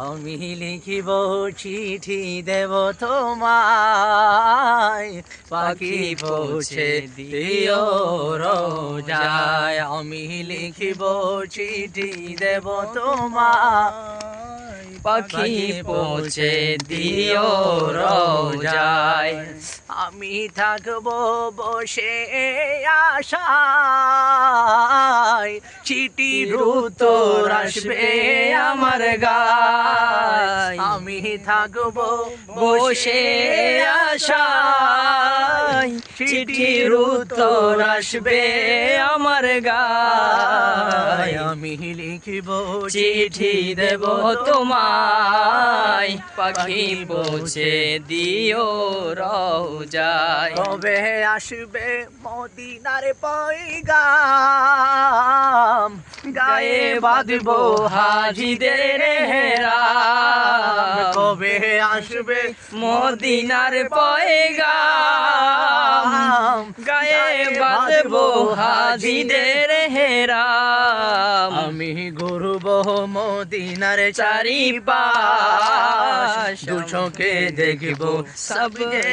আমি লিখিব চিঠি দেব তোমায়, পাখি পৌঁছে দিও রোজায়। আমি লিখিব চিঠি দেব তোমায়, পাখি পৌঁছে দিও রোজায়। আমি থাকবো বসে আশায়, চিঠির উত্তর আসবে আমার গায়। আমি থাকবো বসে আশায়, চিঠির উত্তর আসবে আমার গায়। আমি লিখিব চিঠি দেব তোমায়, পাখি পৌঁছে দিও রোজায়। কবে আসবে মদিনার পয়গাম, গায়ে বাঁধবো হাজিদের হেরাম। কবে আসবে মদিনার পয়গাম, গায়ে বাঁধবো হাজিদের হেরাম। আমি ঘুরবো মদিনার চারিপাশ, দু চোখে দেখবো সবজে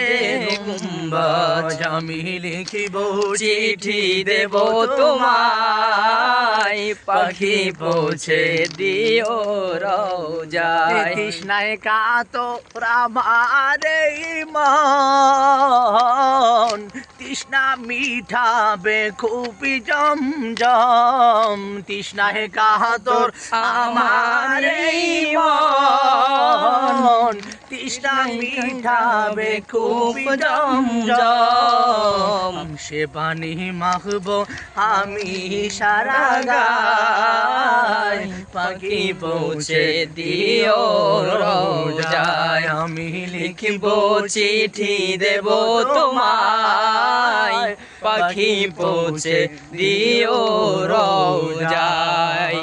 গুম্বাজ। আমি লিখিব চিঠি দেব তোমায়, পাখি পৌঁছে দিও রোজায়। তৃষ্ণায় কাতর আমার এই মন, তৃষ্ণা মিঠাবে খুবই জমজম। তৃষ্ণায় কাতর আমার এই মন, তৃষ্ণা মিঠাবে খুব জমজম। সে পানি মাখবো আমি সারা গায়, পাখি পৌঁছে দিও রোজায়। আমি লিখিব চিঠি দেব তোমায়, পাখি পৌঁছে দিও রোজায়।